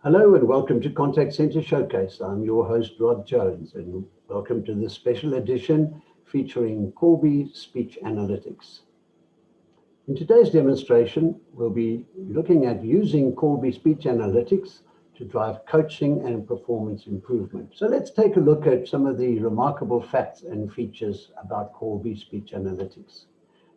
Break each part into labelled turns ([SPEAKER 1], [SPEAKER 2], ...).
[SPEAKER 1] Hello and welcome to Contact Center Showcase. I'm your host, Rod Jones, and welcome to this special edition featuring Callbi Speech Analytics. In today's demonstration, we'll be looking at using Callbi Speech Analytics to drive coaching and performance improvement. So let's take a look at some of the remarkable facts and features about Callbi Speech Analytics.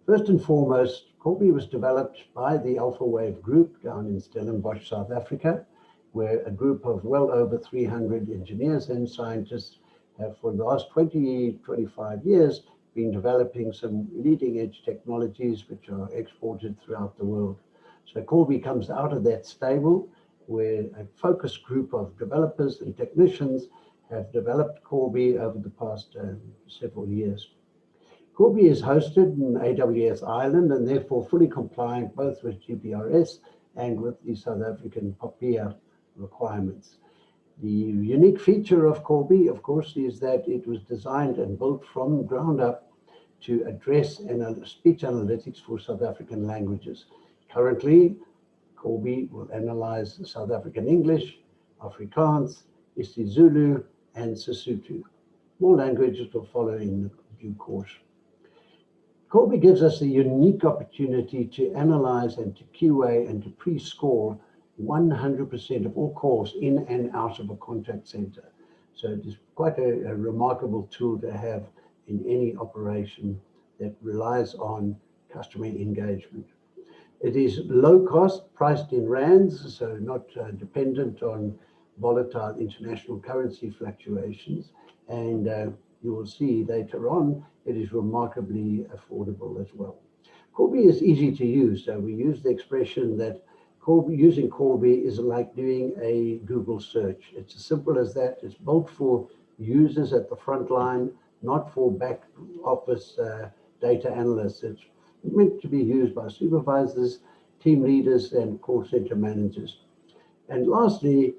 [SPEAKER 1] First and foremost, Callbi was developed by the Alpha Wave Group down in Stellenbosch, South Africa, where a group of well over 300 engineers and scientists have for the last 25 years been developing some leading edge technologies which are exported throughout the world. So Callbi comes out of that stable where a focus group of developers and technicians have developed Callbi over the past several years. Callbi is hosted in AWS Ireland and therefore fully compliant both with GPRS and with the South African POPIA requirements. The unique feature of Callbi, of course, is that it was designed and built from ground up to address speech analytics for South African languages. Currently, Callbi will analyze South African English, Afrikaans, isiZulu, and Sesotho. More languages will follow in due course. Callbi gives us a unique opportunity to analyze and to QA and to pre-score 100% of all calls in and out of a contact center. So it is quite a remarkable tool to have in any operation that relies on customer engagement. It is low cost, priced in rands, so not dependent on volatile international currency fluctuations. And you will see later on, it is remarkably affordable as well. Callbi is easy to use. So we use the expression that using Callbi is like doing a Google search. It's as simple as that. It's built for users at the front line, not for back office data analysts. It's meant to be used by supervisors, team leaders, and call center managers. And lastly,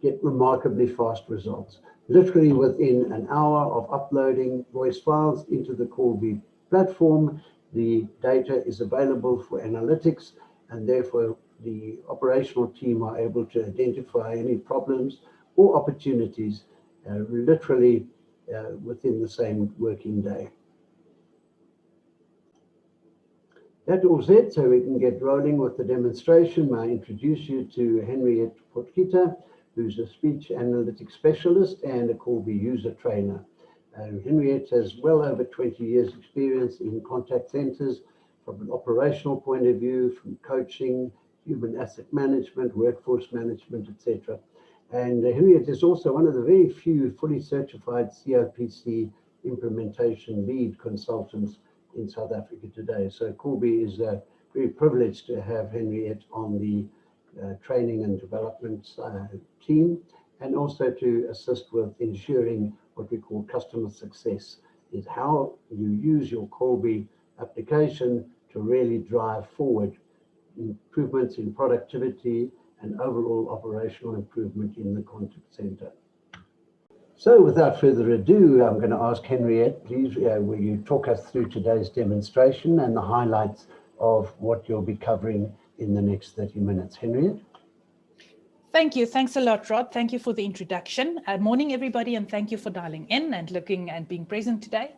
[SPEAKER 1] get remarkably fast results. Literally within an hour of uploading voice files into the Callbi platform, the data is available for analytics, and therefore the operational team are able to identify any problems or opportunities literally within the same working day. That all said, so we can get rolling with the demonstration, may I introduce you to Henriette Potgieter, who's a speech analytics specialist and a Callbi user trainer. Henriette has well over 20 years experience in contact centers from an operational point of view, from coaching, human asset management, workforce management, etc. And Henriette is also one of the very few fully certified COPC implementation lead consultants in South Africa today. So Callbi is very privileged to have Henriette on the training and development team, and also to assist with ensuring what we call customer success, is how you use your Callbi application to really drive forward improvements in productivity and overall operational improvement in the contact center. So without further ado, I'm going to ask Henriette, please, will you talk us through today's demonstration and the highlights of what you'll be covering in the next 30 minutes. Henriette?
[SPEAKER 2] Thank you. Thanks a lot, Rod. Thank you for the introduction. Morning, everybody, and thank you for dialing in and looking and being present today.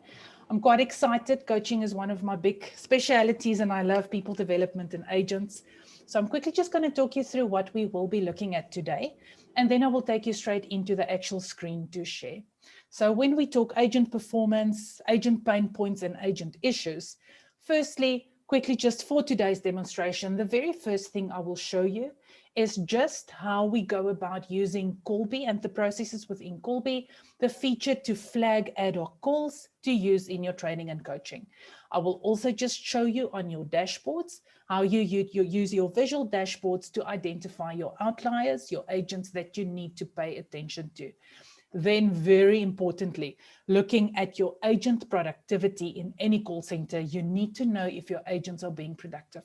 [SPEAKER 2] I'm quite excited. Coaching is one of my big specialities, and I love people development and agents. So I'm quickly just going to talk you through what we will be looking at today, and then I will take you straight into the actual screen to share. So when we talk agent performance, agent pain points, and agent issues, firstly, quickly just for today's demonstration, the very first thing I will show you is just how we go about using Callbi and the processes within Callbi, the feature to flag ad hoc calls to use in your training and coaching. I will also just show you on your dashboards how you use your visual dashboards to identify your outliers, your agents that you need to pay attention to. Then very importantly, looking at your agent productivity in any call center, you need to know if your agents are being productive.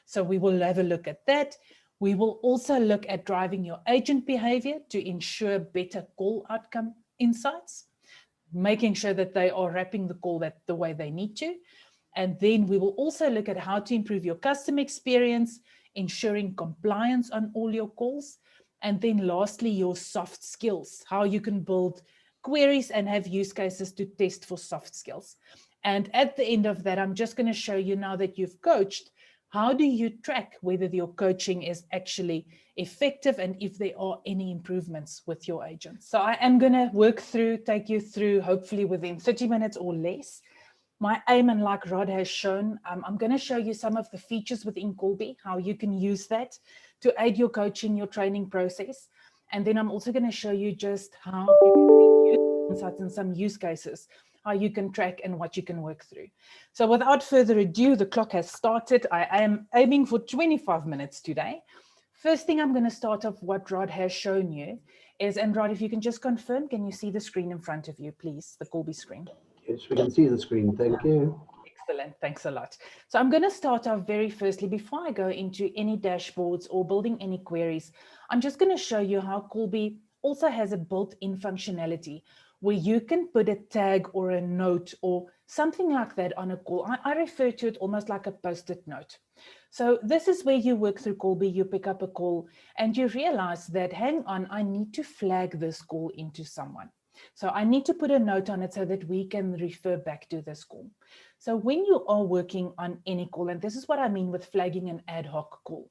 [SPEAKER 2] So we will have a look at that. We will also look at driving your agent behavior to ensure better call outcome insights, making sure that they are wrapping the call the way they need to. And then we will also look at how to improve your customer experience, ensuring compliance on all your calls, And then lastly, your soft skills, how you can build queries and have use cases to test for soft skills. And at the end of that, I'm just going to show you, now that you've coached, how do you track whether your coaching is actually effective and if there are any improvements with your agents. So I am going to take you through, hopefully within 30 minutes or less. My aim, and like Rod has shown, I'm going to show you some of the features within Callbi, how you can use that to aid your coaching, your training process. And then I'm also going to show you just how you can use insights and some use cases, how you can track and what you can work through. So without further ado, the clock has started. I am aiming for 25 minutes today. First thing I'm going to start off what Rod has shown you is, and Rod, if you can just confirm, can you see the screen in front of you, please, the Callbi screen?
[SPEAKER 1] Yes, we can see the screen. Thank you.
[SPEAKER 2] Excellent. Thanks a lot. So I'm going to start off very firstly, before I go into any dashboards or building any queries, I'm just going to show you how Callbi also has a built-in functionality where you can put a tag or a note or something like that on a call. I refer to it almost like a post-it note. So this is where you work through Callbi, you pick up a call and you realize that, hang on, I need to flag this call into someone. So I need to put a note on it so that we can refer back to this call. So when you are working on any call, and this is what I mean with flagging an ad hoc call.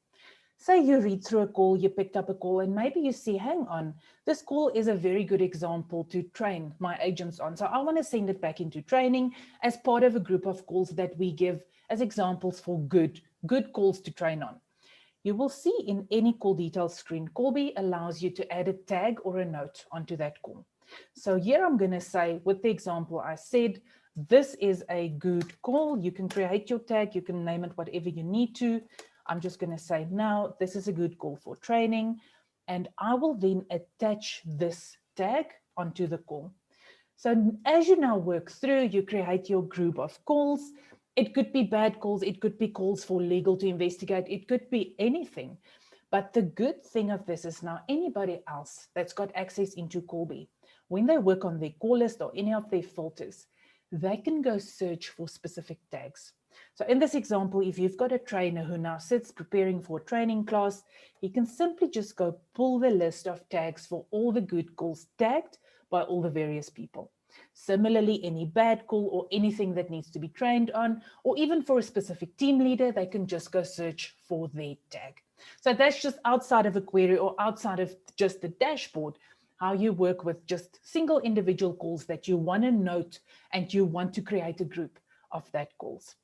[SPEAKER 2] Say you read through a call, you picked up a call, and maybe you see, hang on, this call is a very good example to train my agents on. So I want to send it back into training as part of a group of calls that we give as examples for good calls to train on. You will see in any call details screen, Callbi allows you to add a tag or a note onto that call. So here I'm going to say, with the example I said, this is a good call. You can create your tag. You can name it whatever you need to. I'm just going to say now, this is a good call for training. And I will then attach this tag onto the call. So as you now work through, you create your group of calls. It could be bad calls. It could be calls for legal to investigate. It could be anything. But the good thing of this is now anybody else that's got access into Callbi, when they work on their call list or any of their filters, they can go search for specific tags. So in this example, if you've got a trainer who now sits preparing for a training class, he can simply just go pull the list of tags for all the good calls tagged by all the various people. Similarly, any bad call or anything that needs to be trained on, or even for a specific team leader, they can just go search for their tag. So that's just outside of a query or outside of just the dashboard, how you work with just single individual calls that you want to note and you want to create a group of that calls.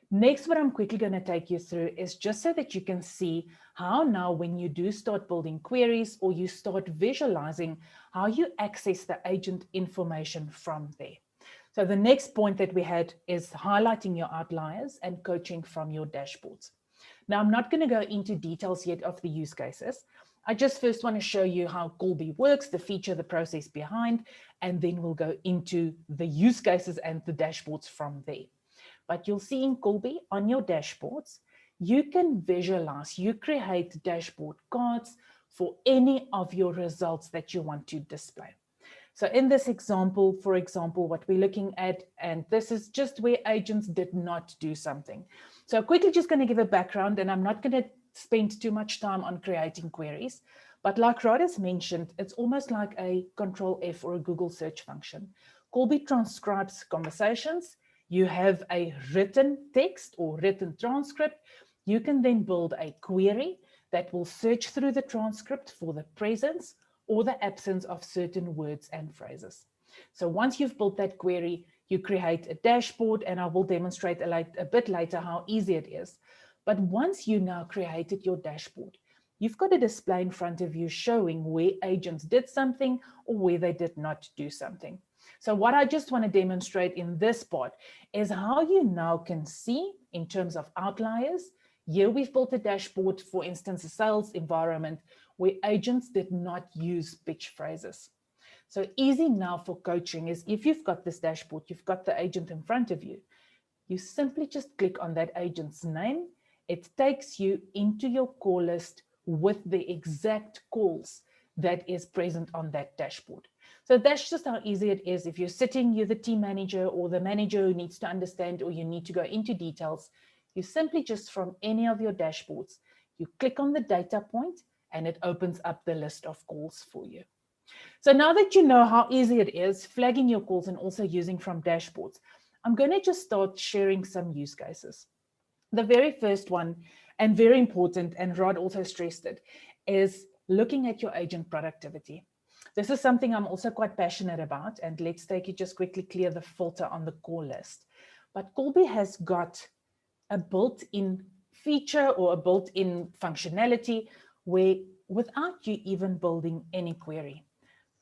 [SPEAKER 2] Next, what I'm quickly going to take you through is just so that you can see how now when you do start building queries or you start visualizing how you access the agent information from there. So the next point that we had is highlighting your outliers and coaching from your dashboards. Now, I'm not going to go into details yet of the use cases. I just first want to show you how Callbi works, the feature, the process behind, and then we'll go into the use cases and the dashboards from there. But you'll see in Callbi on your dashboards, you can visualize, you create dashboard cards for any of your results that you want to display. So in this example, for example, what we're looking at, and this is just where agents did not do something. So quickly just going to give a background, and I'm not going to spend too much time on creating queries, but like Rod has mentioned, it's almost like a Control F or a Google search function. Callbi transcribes conversations. You have a written text or written transcript. You can then build a query that will search through the transcript for the presence or the absence of certain words and phrases. So once you've built that query, you create a dashboard, and I will demonstrate a bit later how easy it is. But once you now created your dashboard, you've got a display in front of you showing where agents did something or where they did not do something. So what I just want to demonstrate in this part is how you now can see in terms of outliers. Here we've built a dashboard, for instance, a sales environment where agents did not use pitch phrases. So easy now for coaching is if you've got this dashboard, you've got the agent in front of you, you simply just click on that agent's name. It takes you into your call list with the exact calls that is present on that dashboard. So that's just how easy it is. If you're sitting, you're the team manager or the manager who needs to understand or you need to go into details, you simply just from any of your dashboards, you click on the data point and it opens up the list of calls for you. So now that you know how easy it is flagging your calls and also using from dashboards, I'm going to just start sharing some use cases. The very first one, and very important, and Rod also stressed it, is looking at your agent productivity. This is something I'm also quite passionate about, and let's take it, just quickly clear the filter on the call list. But Callbi has got a built-in feature or a built-in functionality where, without you even building any query,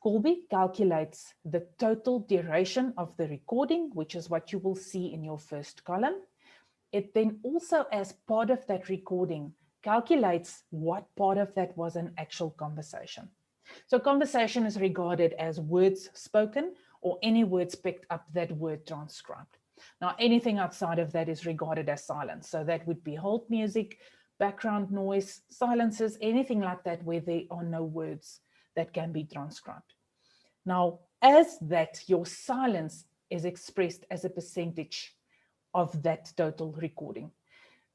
[SPEAKER 2] Callbi calculates the total duration of the recording, which is what you will see in your first column. It then also, as part of that recording, calculates what part of that was an actual conversation. So conversation is regarded as words spoken or any words picked up that were transcribed. Now, anything outside of that is regarded as silence. So that would be hold music, background noise, silences, anything like that where there are no words that can be transcribed. Now, as that, your silence is expressed as a percentage of that total recording.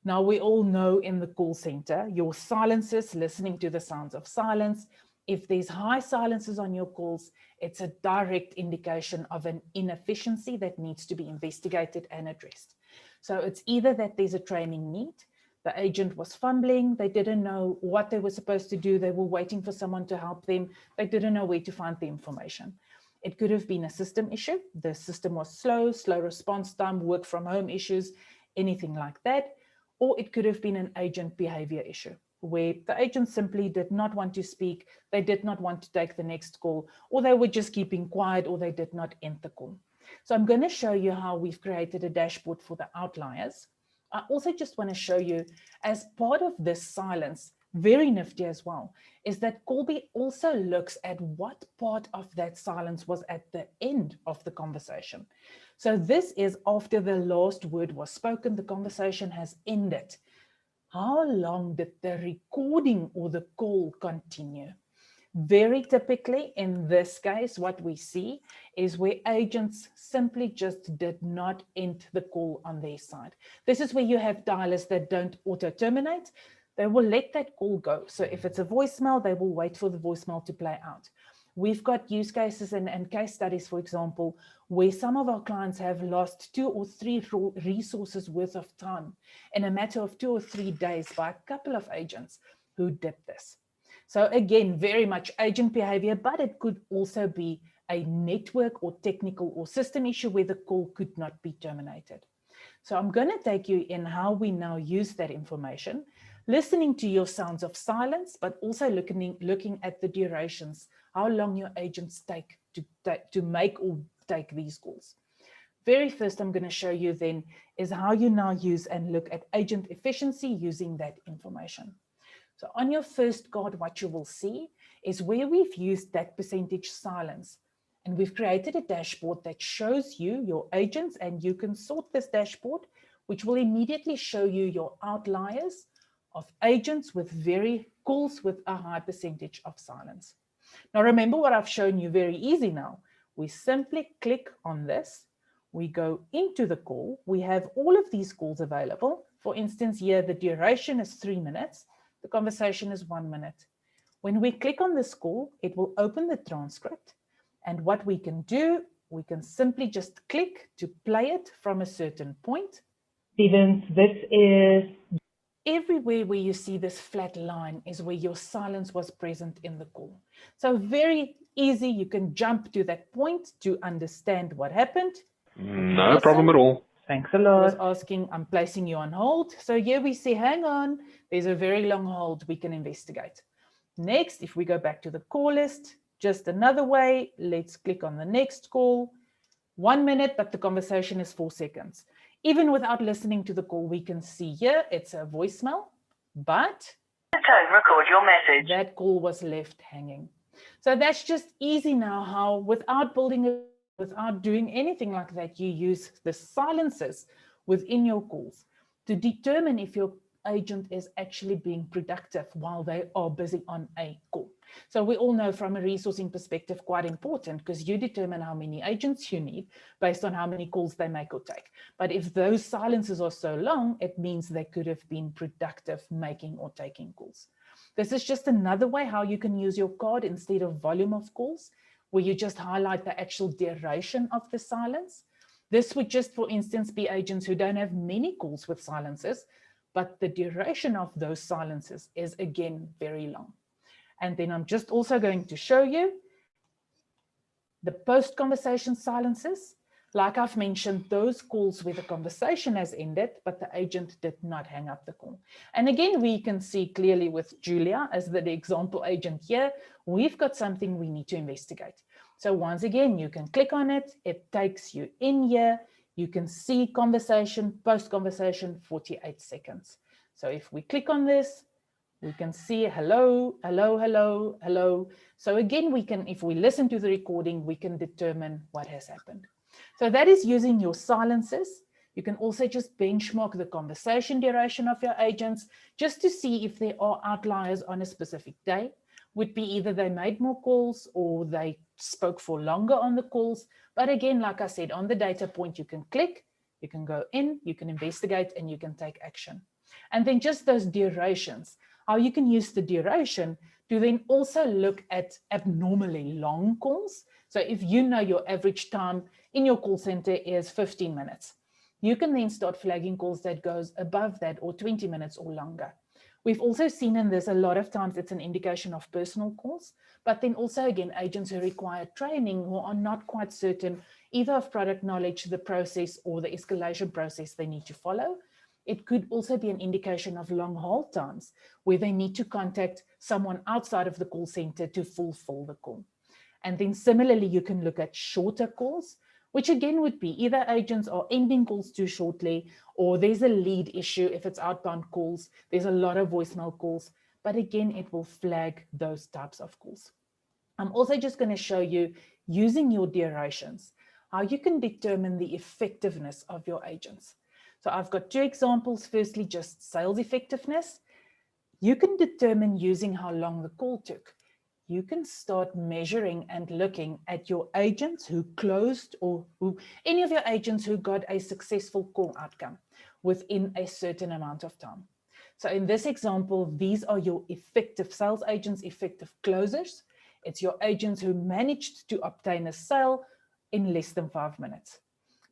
[SPEAKER 2] Now, we all know in the call center, your silences, listening to the sounds of silence, if there's high silences on your calls, it's a direct indication of an inefficiency that needs to be investigated and addressed. So it's either that there's a training need, the agent was fumbling, they didn't know what they were supposed to do, they were waiting for someone to help them, they didn't know where to find the information. It could have been a system issue, the system was slow response time, work from home issues, anything like that. Or it could have been an agent behavior issue, where the agent simply did not want to speak, they did not want to take the next call, or they were just keeping quiet, or they did not end the call. So I'm going to show you how we've created a dashboard for the outliers. I also just want to show you, as part of this silence, very nifty as well, is that Callbi also looks at what part of that silence was at the end of the conversation. So this is after the last word was spoken, the conversation has ended. How long did the recording or the call continue? Very typically, in this case, what we see is where agents simply just did not end the call on their side. This is where you have dialers that don't auto-terminate. They will let that call go. So if it's a voicemail, they will wait for the voicemail to play out. We've got use cases and case studies, for example, where some of our clients have lost 2 or 3 resources worth of time in a matter of 2 or 3 days by a couple of agents who did this. So again, very much agent behavior, but it could also be a network or technical or system issue where the call could not be terminated. So I'm going to take you in how we now use that information, listening to your sounds of silence, but also looking at the durations, how long your agents take to make or take these calls. Very first I'm going to show you then is how you now use and look at agent efficiency using that information. So on your first card, what you will see is where we've used that percentage silence. And we've created a dashboard that shows you your agents, and you can sort this dashboard, which will immediately show you your outliers of agents with calls with a high percentage of silence. Now, remember what I've shown you, very easy now. We simply click on this. We go into the call. We have all of these calls available. For instance, here, the duration is 3 minutes. The conversation is 1 minute. When we click on this call, it will open the transcript. And what we can do, we can simply just click to play it from a certain point.
[SPEAKER 3] Stevens, this is...
[SPEAKER 2] Everywhere where you see this flat line is where your silence was present in the call. So very easy. You can jump to that point to understand what happened.
[SPEAKER 4] No problem at all.
[SPEAKER 3] Thanks a
[SPEAKER 2] I
[SPEAKER 3] lot.
[SPEAKER 2] was asking, I'm placing you on hold. So here we see, hang on, there's a very long hold, we can investigate. Next, if we go back to the call list, just another way, let's click on the next call. 1 minute, but the conversation is 4 seconds. Even without listening to the call, we can see here, it's a voicemail, but
[SPEAKER 3] Record your message.
[SPEAKER 2] that call was left hanging. So that's just easy now how, without doing anything like that, you use the silences within your calls to determine if your agent is actually being productive while they are busy on a call. So we all know from a resourcing perspective, quite important, because you determine how many agents you need based on how many calls they make or take. But if those silences are so long, it means they could have been productive making or taking calls. This is just another way how you can use your card instead of volume of calls, where you just highlight the actual duration of the silence. This would just, for instance, be agents who don't have many calls with silences, but the duration of those silences is again very long. And then I'm just also going to show you the post-conversation silences. Like I've mentioned, those calls where the conversation has ended, but the agent did not hang up the call. And again, we can see clearly with Julia as the example agent here, we've got something we need to investigate. So once again, you can click on it. It takes you in here. You can see conversation, post-conversation, 48 seconds. So if we click on this, we can see hello, hello, hello, hello. So again, we can, if we listen to the recording, we can determine what has happened. So that is using your silences. You can also just benchmark the conversation duration of your agents just to see if there are outliers on a specific day. Would be either they made more calls or they spoke for longer on the calls. But again, like I said, on the data point, you can click, you can go in, you can investigate, and you can take action. And then just those durations, how you can use the duration to then also look at abnormally long calls. So if you know your average time in your call center is 15 minutes, you can then start flagging calls that goes above that or 20 minutes or longer. We've also seen in this a lot of times it's an indication of personal calls, but then also again, agents who require training who are not quite certain either of product knowledge, the process or the escalation process they need to follow. It could also be an indication of long hold times where they need to contact someone outside of the call center to fulfill the call. And then similarly, you can look at shorter calls, which again would be either agents are ending calls too shortly, or there's a lead issue. If it's outbound calls, there's a lot of voicemail calls, but again, it will flag those types of calls. I'm also just going to show you using your durations, how you can determine the effectiveness of your agents. So I've got two examples. Firstly, just sales effectiveness. You can determine using how long the call took. You can start measuring and looking at your agents who closed or any of your agents who got a successful call outcome within a certain amount of time. So in this example, these are your effective sales agents, effective closers. It's your agents who managed to obtain a sale in less than 5 minutes.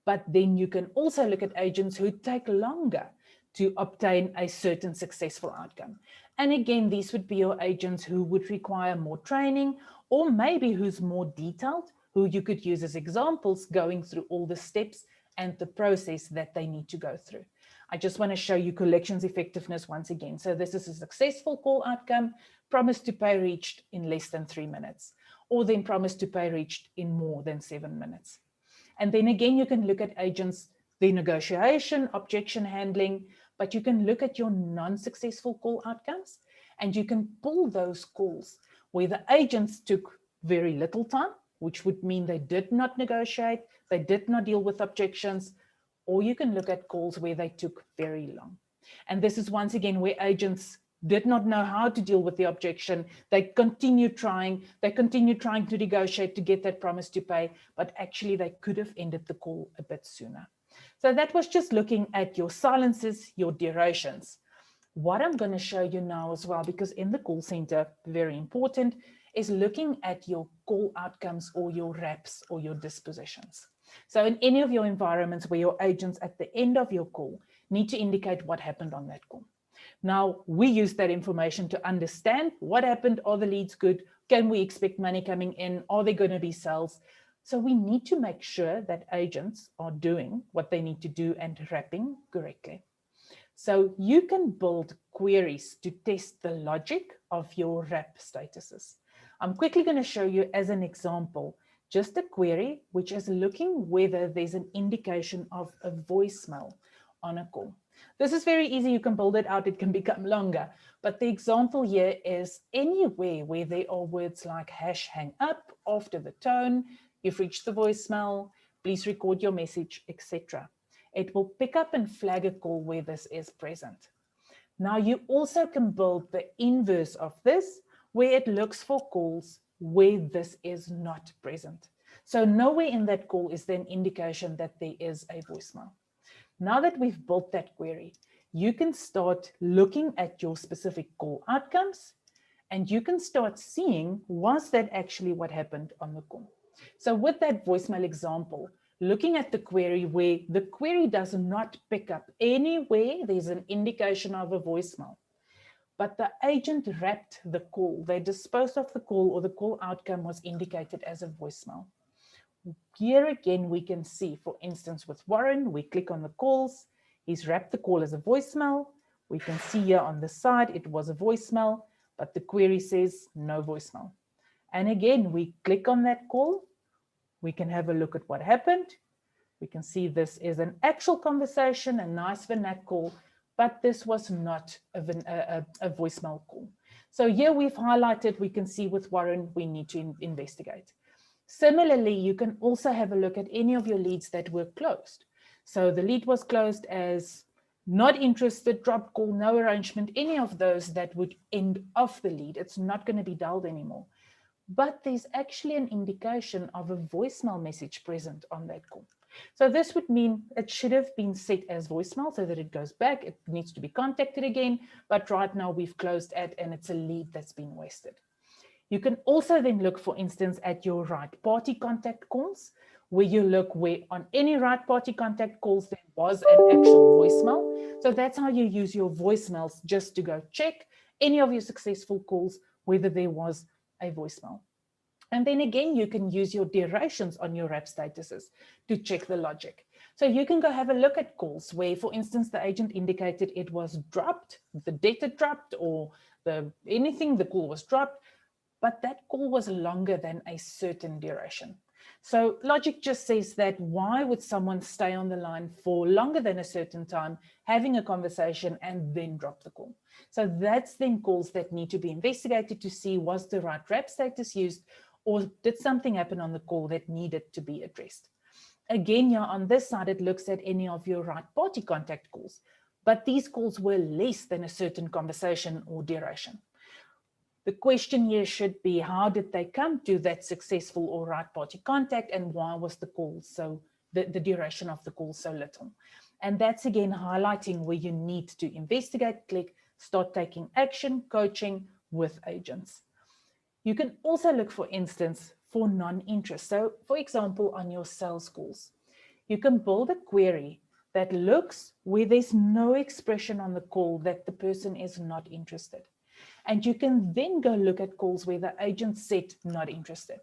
[SPEAKER 2] But then you can also look at agents who take longer to obtain a certain successful outcome. And again, these would be your agents who would require more training, or maybe who's more detailed, who you could use as examples going through all the steps and the process that they need to go through. I just want to show you collections effectiveness once again. So this is a successful call outcome, promise to pay reached in less than 3 minutes, or then promise to pay reached in more than 7 minutes. And then again, you can look at agents, the negotiation, objection handling, but you can look at your non-successful call outcomes, and you can pull those calls where the agents took very little time, which would mean they did not negotiate, they did not deal with objections, or you can look at calls where they took very long. And this is once again where agents did not know how to deal with the objection. They continue trying to negotiate to get that promise to pay, but actually they could have ended the call a bit sooner. So that was just looking at your silences, your durations. What I'm going to show you now as well, because in the call center, very important, is looking at your call outcomes or your wraps or your dispositions. So in any of your environments where your agents at the end of your call need to indicate what happened on that call. Now, we use that information to understand what happened. Are the leads good? Can we expect money coming in? Are there going to be sales? So we need to make sure that agents are doing what they need to do and wrapping correctly. So you can build queries to test the logic of your wrap statuses. I'm quickly going to show you as an example, just a query which is looking whether there's an indication of a voicemail on a call. This is very easy. You can build it out. It can become longer. But the example here is anywhere where there are words like #hang up after the tone, you've reached the voicemail, please record your message, etc. It will pick up and flag a call where this is present. Now you also can build the inverse of this, where it looks for calls where this is not present. So nowhere in that call is there an indication that there is a voicemail. Now that we've built that query, you can start looking at your specific call outcomes. And you can start seeing, was that actually what happened on the call? So with that voicemail example, looking at the query where the query does not pick up anywhere, there's an indication of a voicemail. But the agent wrapped the call. They disposed of the call, or the call outcome was indicated as a voicemail. Here again, we can see, for instance, with Warren, we click on the calls. He's wrapped the call as a voicemail. We can see here on the side, it was a voicemail, but the query says no voicemail. And again, we click on that call. We can have a look at what happened. We can see this is an actual conversation, a nice vernac call, but this was not a voicemail call. So here we've highlighted, we can see with Warren, we need to investigate. Similarly, you can also have a look at any of your leads that were closed. So the lead was closed as not interested, drop call, no arrangement, any of those that would end off the lead. It's not going to be dialed anymore. But there's actually an indication of a voicemail message present on that call. So this would mean it should have been set as voicemail so that it goes back. It needs to be contacted again. But right now we've closed it and it's a lead that's been wasted. You can also then look, for instance, at your right party contact calls, where you look where on any right party contact calls there was an actual voicemail. So that's how you use your voicemails, just to go check any of your successful calls, whether there was a voicemail. And then again, you can use your durations on your wrap statuses to check the logic. So you can go have a look at calls where, for instance, the agent indicated it was dropped, the data dropped, or the call was dropped, but that call was longer than a certain duration. So logic just says that why would someone stay on the line for longer than a certain time, having a conversation and then drop the call? So that's then calls that need to be investigated to see, was the right wrap status used, or did something happen on the call that needed to be addressed? Again, yeah, on this side, it looks at any of your right party contact calls, but these calls were less than a certain conversation or duration. The question here should be, how did they come to that successful or right party contact, and why was the call the duration of the call so little? And that's again highlighting where you need to investigate, click, start taking action, coaching with agents. You can also look, for instance, for non-interest. So for example, on your sales calls, you can build a query that looks where there's no expression on the call that the person is not interested. And you can then go look at calls where the agent said not interested.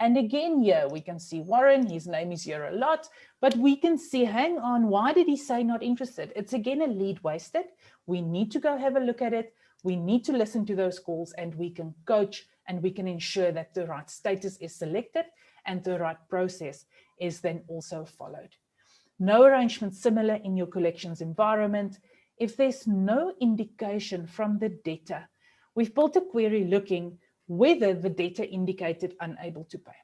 [SPEAKER 2] And again, here we can see Warren, his name is here a lot, but we can see, hang on, why did he say not interested? It's again a lead wasted. We need to go have a look at it. We need to listen to those calls, and we can coach, and we can ensure that the right status is selected and the right process is then also followed. No arrangement similar in your collections environment. If there's no indication from the debtor, we've built a query looking whether the debtor indicated unable to pay.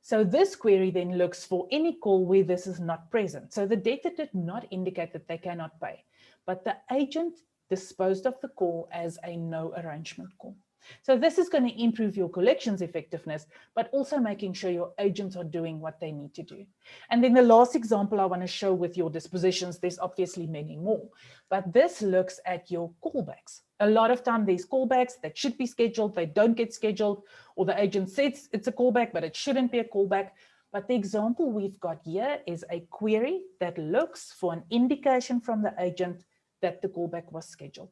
[SPEAKER 2] So this query then looks for any call where this is not present. So the debtor did not indicate that they cannot pay, but the agent disposed of the call as a no arrangement call. So this is going to improve your collections effectiveness, but also making sure your agents are doing what they need to do. And then the last example I want to show with your dispositions, there's obviously many more, but this looks at your callbacks. A lot of time there's callbacks that should be scheduled, they don't get scheduled, or the agent says it's a callback, but it shouldn't be a callback. But the example we've got here is a query that looks for an indication from the agent that the callback was scheduled.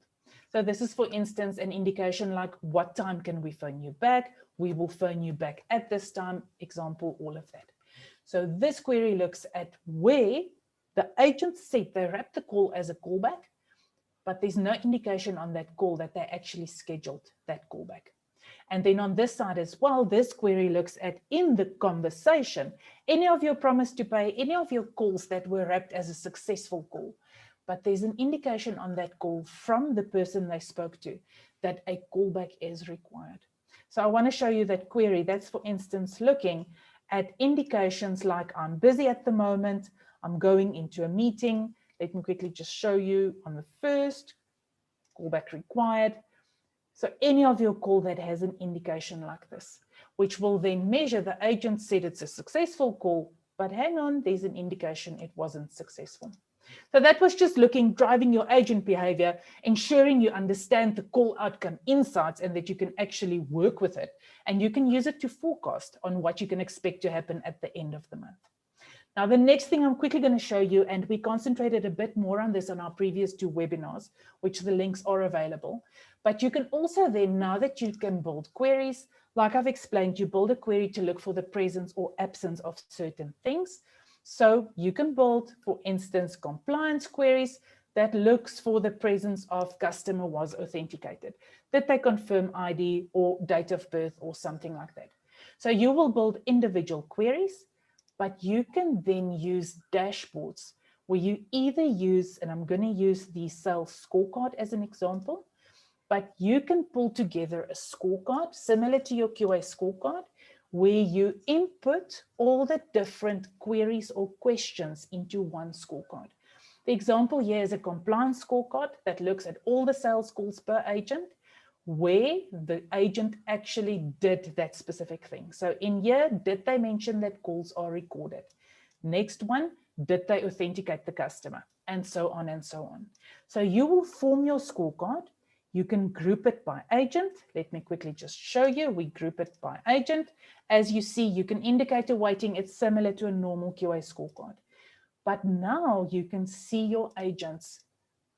[SPEAKER 2] So this is, for instance, an indication like, what time can we phone you back? We will phone you back at this time, example, all of that. So this query looks at where the agent said they wrapped the call as a callback, but there's no indication on that call that they actually scheduled that callback. And then on this side as well, this query looks at, in the conversation, any of your promise to pay, any of your calls that were wrapped as a successful call. But there's an indication on that call from the person they spoke to that a callback is required. So I want to show you that query. That's, for instance, looking at indications like, I'm busy at the moment, I'm going into a meeting. Let me quickly just show you on the first, callback required. So any of your call that has an indication like this, which will then measure, the agent said it's a successful call, but hang on, there's an indication it wasn't successful. So that was just driving your agent behavior, ensuring you understand the call outcome insights and that you can actually work with it. And you can use it to forecast on what you can expect to happen at the end of the month. Now, the next thing I'm quickly going to show you, and we concentrated a bit more on this on our previous 2 webinars, which the links are available. But you can also then, now that you can build queries, like I've explained, you build a query to look for the presence or absence of certain things. So you can build, for instance, compliance queries that looks for the presence of customer was authenticated. Did they confirm ID or date of birth or something like that? So you will build individual queries, but you can then use dashboards where you either use, and I'm going to use the sales scorecard as an example, but you can pull together a scorecard similar to your QA scorecard, where you input all the different queries or questions into one scorecard. The example here is a compliance scorecard that looks at all the sales calls per agent, where the agent actually did that specific thing. So in here, did they mention that calls are recorded? Next one, did they authenticate the customer? And so on and so on. So you will form your scorecard. You can group it by agent. Let me quickly just show you. We group it by agent. As you see, you can indicate a weighting. It's similar to a normal QA scorecard. But now you can see your agents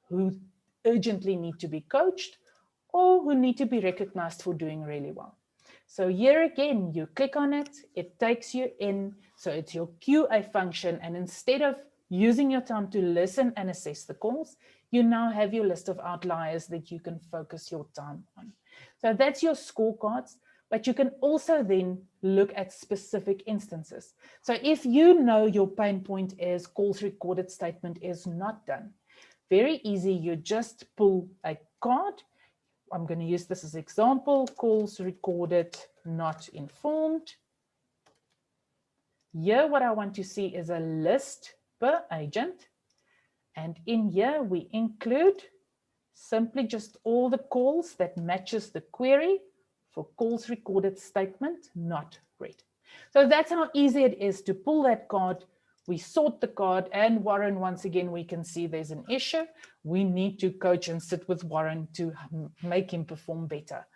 [SPEAKER 2] who urgently need to be coached or who need to be recognized for doing really well. So here again, you click on it, it takes you in. So it's your QA function. And instead of using your time to listen and assess the calls, you now have your list of outliers that you can focus your time on. So that's your scorecards, but you can also then look at specific instances. So if you know your pain point is calls recorded statement is not done, very easy, you just pull a card. I'm going to use this as an example, calls recorded, not informed. Here, what I want to see is a list per agent. And in here, we include simply just all the calls that matches the query for calls recorded statement, not read. So that's how easy it is to pull that card. We sort the card, and Warren, once again, we can see there's an issue. We need to coach and sit with Warren to make him perform better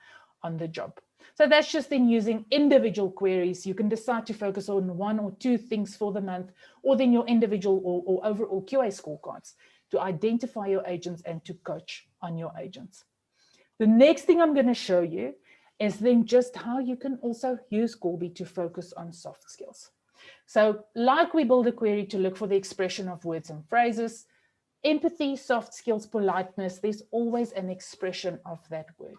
[SPEAKER 2] on the job. So that's just in using individual queries. You can decide to focus on 1 or 2 things for the month, or then your individual or overall QA scorecards to identify your agents and to coach on your agents. The next thing I'm going to show you is then just how you can also use Callbi to focus on soft skills. So like we build a query to look for the expression of words and phrases, empathy, soft skills, politeness, there's always an expression of that word.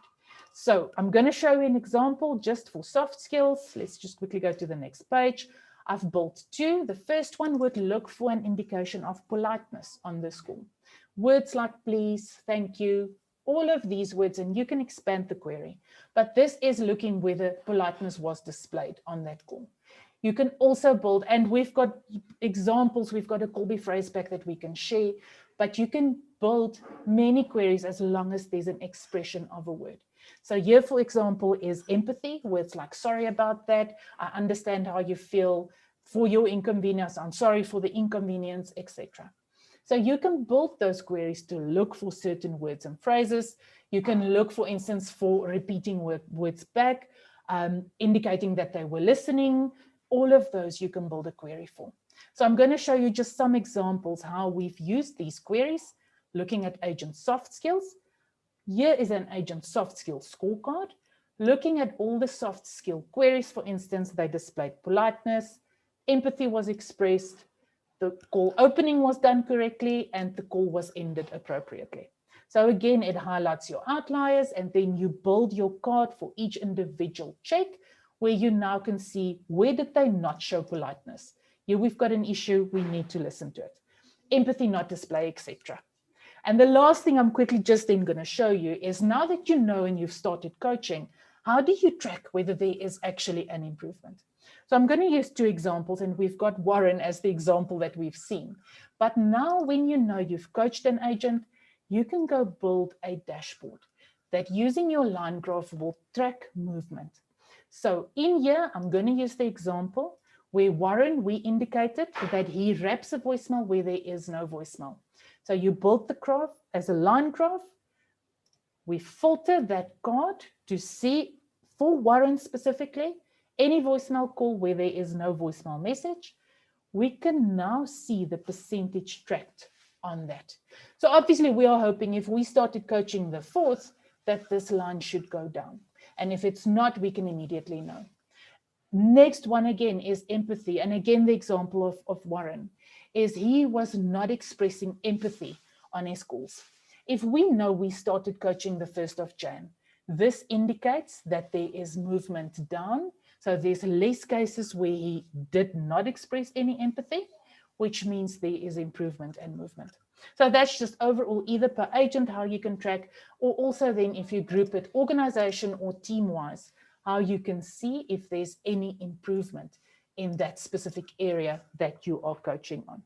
[SPEAKER 2] So I'm going to show you an example just for soft skills. Let's just quickly go to the next page. I've built 2. The first one would look for an indication of politeness on this call. Words like please, thank you, all of these words, and you can expand the query. But this is looking whether politeness was displayed on that call. You can also build, and we've got examples, we've got a Callbi phrase pack that we can share, but you can build many queries as long as there's an expression of a word. So here, for example, is empathy, words like sorry about that, I understand how you feel for your inconvenience, I'm sorry for the inconvenience, etc. So you can build those queries to look for certain words and phrases. You can look, for instance, for repeating words back, indicating that they were listening. All of those you can build a query for. So I'm going to show you just some examples how we've used these queries, looking at agent soft skills. Here is an agent soft skills scorecard. Looking at all the soft skill queries, for instance, they displayed politeness, empathy was expressed, the call opening was done correctly, and the call was ended appropriately. So again, it highlights your outliers, and then you build your card for each individual check, where you now can see where did they not show politeness. Here we've got an issue, we need to listen to it. Empathy not display, etc. And the last thing I'm quickly just then going to show you is, now that you know and you've started coaching, how do you track whether there is actually an improvement? So I'm going to use 2 examples, and we've got Warren as the example that we've seen. But now when you know you've coached an agent, you can go build a dashboard that, using your line graph, will track movement. So in here, I'm going to use the example Where Warren, we indicated that he wraps a voicemail where there is no voicemail. So you build the graph as a line graph. We filter that card to see for Warren specifically, any voicemail call where there is no voicemail message. We can now see the percentage tracked on that. So obviously we are hoping if we started coaching the 4th, that this line should go down. And if it's not, we can immediately know. Next one again is empathy. And again, the example of Warren is he was not expressing empathy on his calls. If we know we started coaching the 1st of Jan, this indicates that there is movement down. So there's less cases where he did not express any empathy, which means there is improvement and movement. So that's just overall either per agent, how you can track, or also then if you group it organization or team-wise, how you can see if there's any improvement in that specific area that you are coaching on.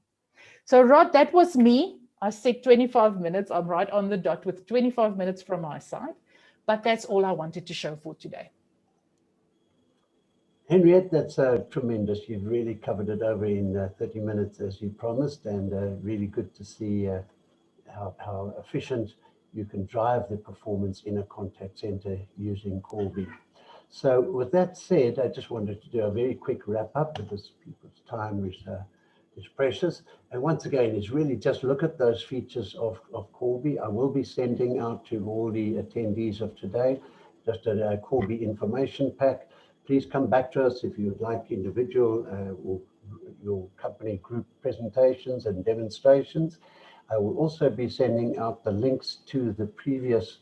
[SPEAKER 2] So Rod, that was me. I said 25 minutes. I'm right on the dot with 25 minutes from my side, but that's all I wanted to show for today.
[SPEAKER 1] Henriette, that's tremendous. You've really covered it over in 30 minutes as you promised, and really good to see how efficient you can drive the performance in a contact center using Callbi. So with that said, I just wanted to do a very quick wrap up because people's time is precious. And once again, it's really just look at those features of Callbi. I will be sending out to all the attendees of today just a Callbi information pack. Please come back to us if you would like individual or your company group presentations and demonstrations. I will also be sending out the links to the previous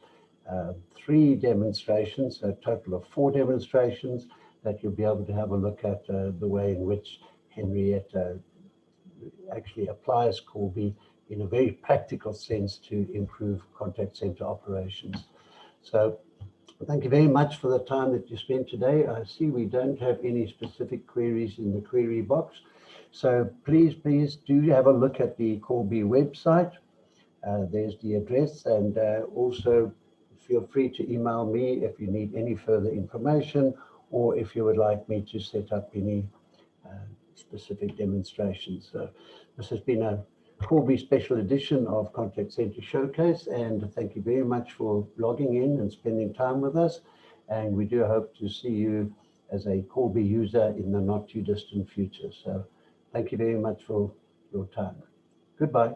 [SPEAKER 1] 3 demonstrations, a total of 4 demonstrations that you'll be able to have a look at the way in which Henriette actually applies Callbi in a very practical sense to improve contact center operations. So thank you very much for the time that you spent today. I see we don't have any specific queries in the query box. So please do have a look at the Callbi website. There's the address, and also feel free to email me if you need any further information or if you would like me to set up any specific demonstrations. So this has been a Callbi special edition of Contact Center Showcase, and thank you very much for logging in and spending time with us. And we do hope to see you as a Callbi user in the not too distant future. So thank you very much for your time. Goodbye.